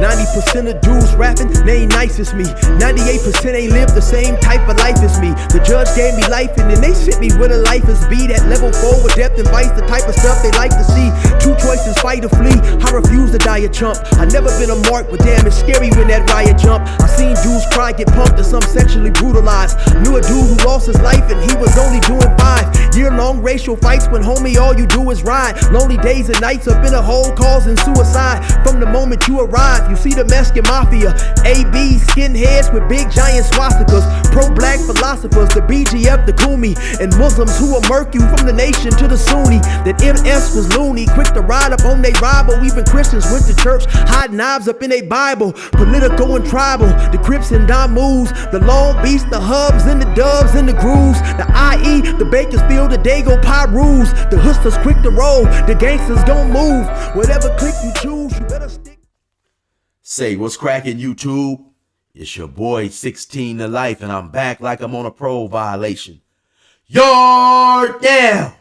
90% of dudes rapping, they ain't nice as me. 98% ain't live the same type of life as me. The judge gave me life and then they sent me where the life is be. That level 4 with depth and vice, the type of stuff they like to see. Two choices, fight or flee. I refuse to die a chump. I never been a mark, but damn, it's scary when that riot jump. I seen dudes cry, get punked, and some sexually brutalized. Knew a dude who lost his life and he was only doing 5 year-long racial fights when homie all you do is ride. Lonely days and nights up in a hole causing suicide. From the moment you arrive, you see the Mexican mafia. AB skinheads with big giant swastikas. Pro-black philosophers, the BGF, the Kumi, and Muslims who will murk you from the nation to the Sunni. That MS was loony, quick to ride up on they rival. Even Christians went to church, hide knives up in they Bible. Political and tribal, the Crips and Damus, the Long Beach, the Hubs and the Dubs and the Grooves, the IE, the Bakersfield, the Dago Pyrus, the hustlers quick to roll, the gangsters gon' move. Whatever click you choose, you better stick. Say what's cracking, YouTube? It's your boy 16 to life, and I'm back like I'm on a parole violation. Yard down!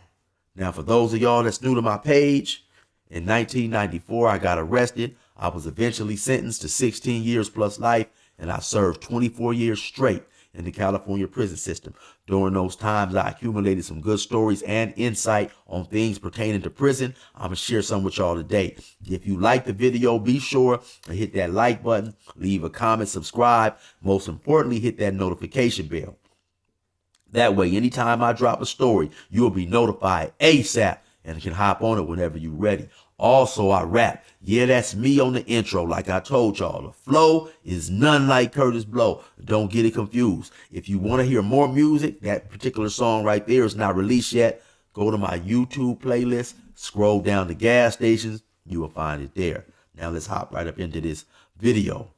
Now, for those of y'all that's new to my page, in 1994, I got arrested. I was eventually sentenced to 16 years plus life, and I served 24 years straight in the California prison system. During those times, I accumulated some good stories and insight on things pertaining to prison. I'm going to share some with y'all today. If you like the video, be sure to hit that like button, leave a comment, subscribe. Most importantly, hit that notification bell. That way, anytime I drop a story, you'll be notified ASAP and can hop on it whenever you're ready. Also, I rap. Yeah, that's me on the intro. Like I told y'all, the flow is none like Curtis Blow. Don't get it confused. If you want to hear more music, that particular song right there is not released yet. Go to my YouTube playlist, scroll down to gas stations. You will find it there. Now let's hop right up into this video.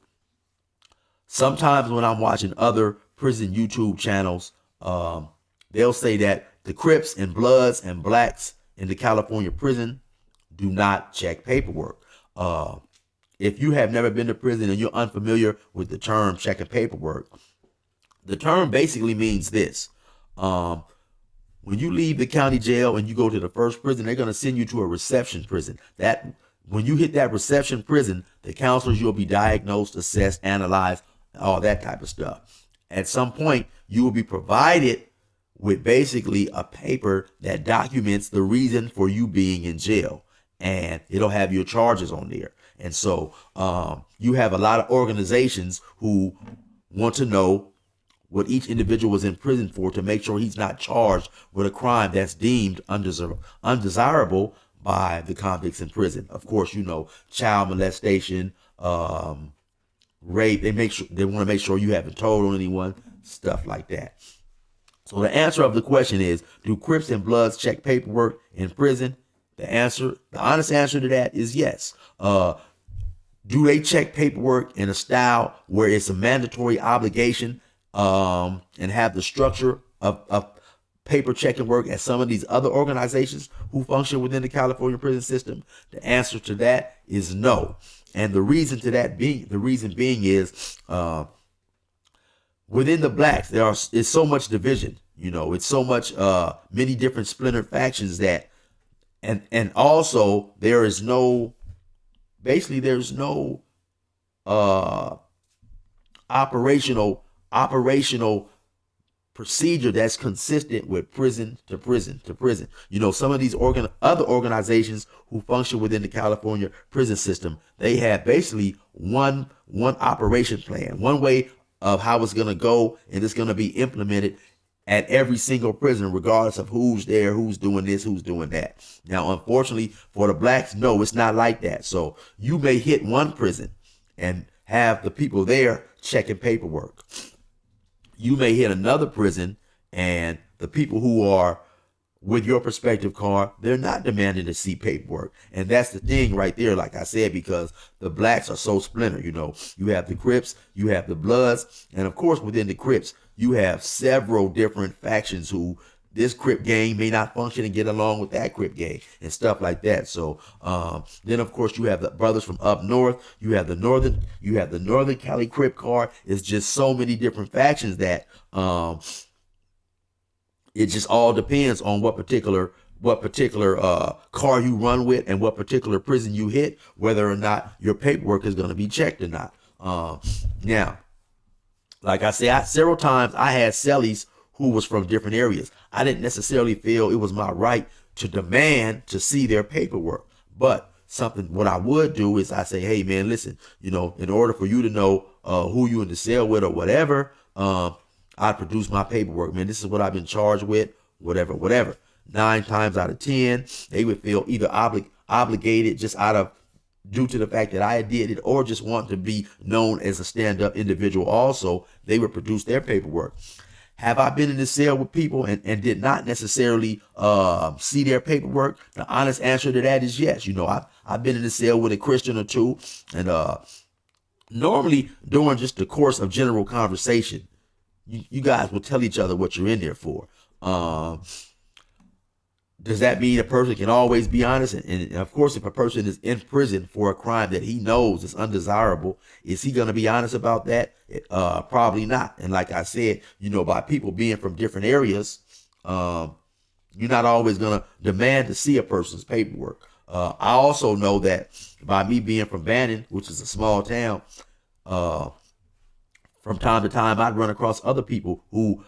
Sometimes when I'm watching other prison YouTube channels, they'll say that the Crips and Bloods and Blacks in the California prison do not check paperwork. If you have never been to prison and you're unfamiliar with the term checking paperwork, the term basically means this. When you leave the county jail and you go to the first prison, they're going to send you to a reception prison. That when you hit that reception prison, the counselors, you'll be diagnosed, assessed, analyzed, all that type of stuff. At some point, you will be provided with basically a paper that documents the reason for you being in jail. And it'll have your charges on there. And so you have a lot of organizations who want to know what each individual was in prison for to make sure he's not charged with a crime that's deemed undesirable by the convicts in prison. Of course, you know, child molestation, rape. They want to make sure you haven't told on anyone, stuff like that. So the answer of the question is, do Crips and Bloods check paperwork in prison? The honest answer to that is yes. Do they check paperwork in a style where it's a mandatory obligation and have the structure of paper checking work as some of these other organizations who function within the California prison system? The answer to that is no. And the reason being is within the Blacks, is so much division. You know, it's so much many different splintered factions that. And also there's no operational procedure that's consistent with prison to prison to prison. You know, some of these other organizations who function within the California prison system, they have basically one operation plan, one way of how it's going to go, and it's going to be implemented at every single prison, regardless of who's there, who's doing this, who's doing that. Now, unfortunately for the Blacks, no, it's not like that. So you may hit one prison and have the people there checking paperwork. You may hit another prison and the people who are with your prospective card, they're not demanding to see paperwork. And that's the thing right there, like I said, because the Blacks are so splintered. You know, you have the Crips, you have the Bloods, and of course within the Crips, you have several different factions who this Crip gang may not function and get along with that Crip gang and stuff like that. So then of course you have the brothers from up north, you have the Northern Cali Crip card. It's just so many different factions that it just all depends on what particular what particular car you run with and what particular prison you hit, whether or not your paperwork is going to be checked or not. Now, like I said, several times I had cellies who was from different areas. I didn't necessarily feel it was my right to demand to see their paperwork. But what I would do is I say, hey man, listen, in order for you to know who you in the cell with or whatever, I produce my paperwork, man. This is what I've been charged with, whatever. 9 times out of 10, they would feel either obligated just due to the fact that I did it, or just want to be known as a stand-up individual also. They would produce their paperwork. Have I been in the cell with people and did not necessarily see their paperwork? The honest answer to that is yes. I've been in the cell with a Christian or two, and normally during just the course of general conversation, you guys will tell each other what you're in there for. Does that mean a person can always be honest? And of course, if a person is in prison for a crime that he knows is undesirable, is he going to be honest about that? Probably not. And like I said, by people being from different areas, you're not always going to demand to see a person's paperwork. I also know that by me being from Bannon, which is a small town, from time to time, I'd run across other people who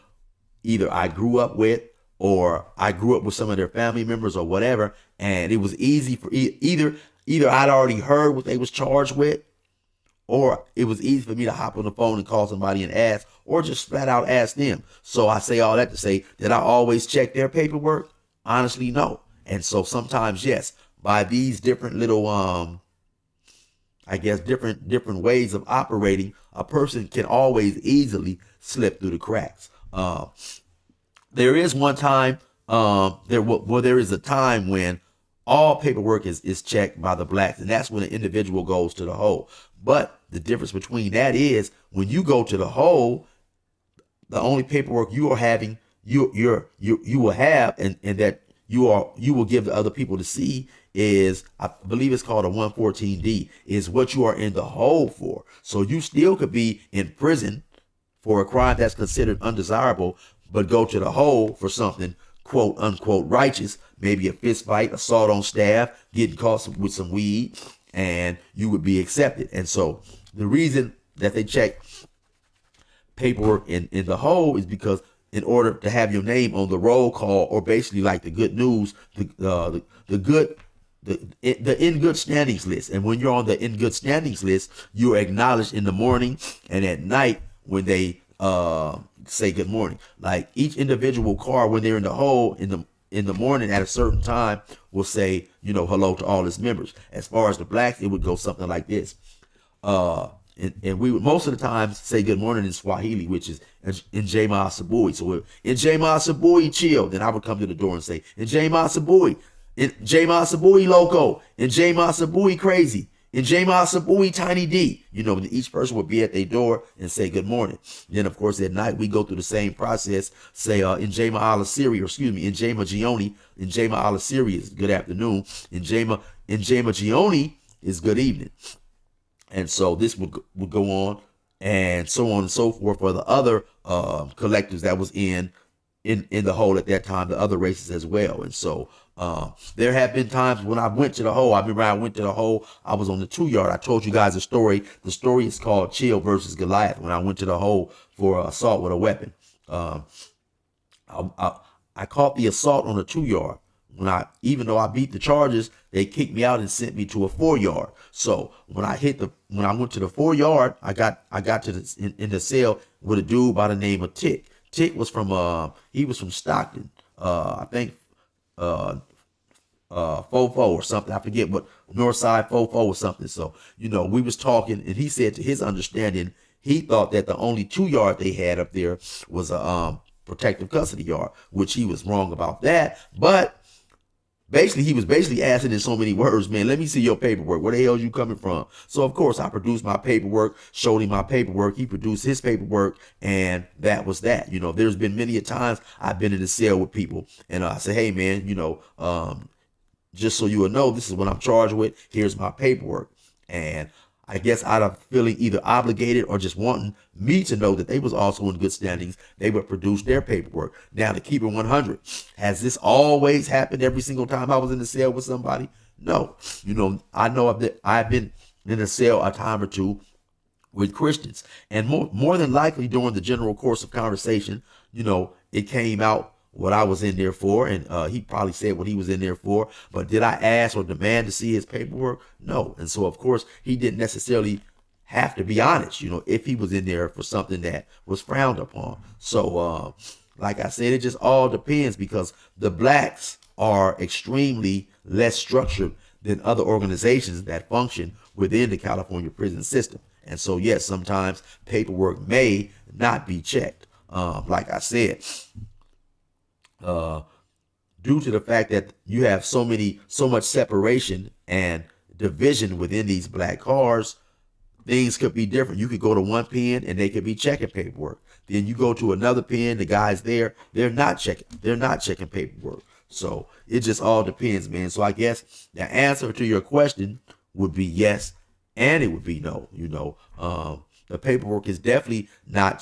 either I grew up with, or I grew up with some of their family members or whatever, and it was easy for either I'd already heard what they was charged with, or it was easy for me to hop on the phone and call somebody and ask, or just flat out ask them. So I say all that to say, did I always check their paperwork? Honestly, no. And so sometimes, yes, by these different little, different ways of operating, a person can always easily slip through the cracks. There is one time, there is a time when all paperwork is checked by the blacks, and that's when an individual goes to the hole. But the difference between that is when you go to the hole, the only paperwork you are having, you will have, and that you will give to other people to see is, I believe it's called a 114D, is what you are in the hole for. So you still could be in prison for a crime that's considered undesirable, but go to the hole for something quote unquote righteous, maybe a fist fight, assault on staff, getting caught with some weed, and you would be accepted. And so the reason that they check paperwork in the hole is because in order to have your name on the roll call, or basically like the good news, the in good standings list. And when you're on the in good standings list, you are acknowledged in the morning and at night when they say good morning. Like each individual car, when they're in the hole in the morning at a certain time, will say, hello to all its members. As far as the blacks, it would go something like this. And we would most of the time say good morning in Swahili, which is in Njema Asubuhi. So in Njema Asubuhi, chill. Then I would come to the door and say, in Njema Asubuhi, in Njema Asubuhi, loco, in Njema Asubuhi, crazy, in Njema Asubuhi, Tiny D. Each person would be at their door and say good morning. Then, of course, at night, we go through the same process, say in Njema Alasiri, or excuse me, in Njema Gioni, in Njema Alasiri is good afternoon, in Njema Gioni is good evening. And so this would go on and so forth for the other collectors that was in the hole at that time, the other races as well. And so there have been times when I went to the hole. I remember I went to the hole. I was on the 2-yard. I told you guys a story. The story is called Chill versus Goliath. When I went to the hole for assault with a weapon, I caught the assault on the 2-yard. Even though I beat the charges, they kicked me out and sent me to a 4-yard. So when I went to the 4-yard, I got to in the cell with a dude by the name of Tick. Tick was from he was from Stockton, I think Fofo or something. I forget what, Northside Fofo or something. So we was talking, and he said to his understanding, he thought that the only 2-yard they had up there was a protective custody yard, which he was wrong about that. But he was asking in so many words, man, let me see your paperwork. Where the hell are you coming from? So, of course, I produced my paperwork, showed him my paperwork. He produced his paperwork, and that was that. There's been many a times I've been in the cell with people, and I say, hey, man, just so you will know, this is what I'm charged with. Here's my paperwork. And I guess out of feeling either obligated or just wanting me to know that they was also in good standings, they would produce their paperwork. Now, to keep it 100, has this always happened every single time I was in the cell with somebody? No. You know, I know that I've been in a cell a time or two with Christians, and more than likely during the general course of conversation, you know, it came out what I was in there for, and he probably said what he was in there for. But did I ask or demand to see his paperwork? No. And so, of course, he didn't necessarily have to be honest, you know, if he was in there for something that was frowned upon. So, like I said, it just all depends, because the blacks are extremely less structured than other organizations that function within the California prison system. And so, yes, sometimes paperwork may not be checked. Like I said, due to the fact that you have so much separation and division within these black cars, things could be different. You could go to one pen and they could be checking paperwork. Then you go to another pen, the guys there, they're not checking paperwork. So it just all depends, man. So I guess the answer to your question would be yes, and it would be no. You know, the paperwork is definitely not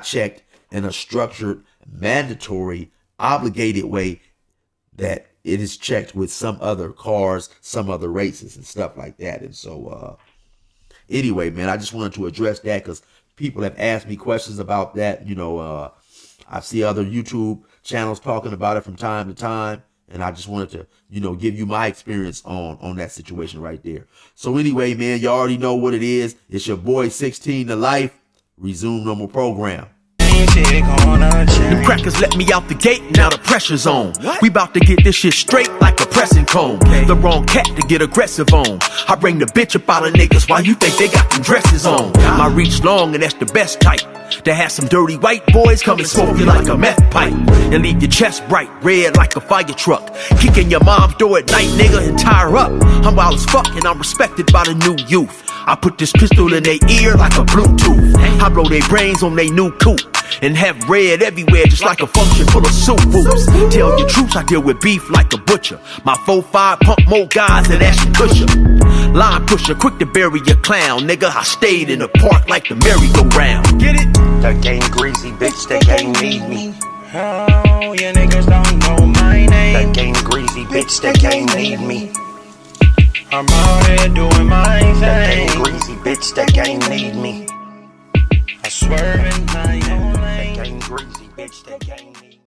checked in a structured, mandatory, obligated way that it is checked with some other cars, some other races and stuff like that. And so anyway, man, I just wanted to address that because people have asked me questions about that. You know, I see other YouTube channels talking about it from time to time, and I just wanted to, you know, give you my experience on that situation right there. So anyway, man, you already know what it is. It's your boy 16 to Life. Resume normal program. Them crackers let me out the gate, now the pressure's on. We about to get this shit straight like a pressing comb. The wrong cat to get aggressive on. I bring the bitch up out of niggas while you think they got them dresses on. My reach long and that's the best type. To have some dirty white boys come and smoke you like a meth pipe. And leave your chest bright red like a fire truck. Kicking your mom's door at night, nigga, and tie her up. I'm wild as fuck and I'm respected by the new youth. I put this pistol in their ear like a Bluetooth. I blow their brains on their new coupe. And have red everywhere just like a function full of soup whoops. Tell your troops I deal with beef like a butcher. My 4-5 pump more guys than Ashton Kutcher. Line pusher, quick to bury your clown. Nigga, I stayed in the park like the merry-go-round. Get it? The game greasy, bitch, the game need me. Oh, you niggas don't know my name. The game greasy, bitch, the game need me. I'm out here doing my thing. The game greasy, bitch, the game need me. I swerve in my own lane. The game greasy, bitch, the game need me.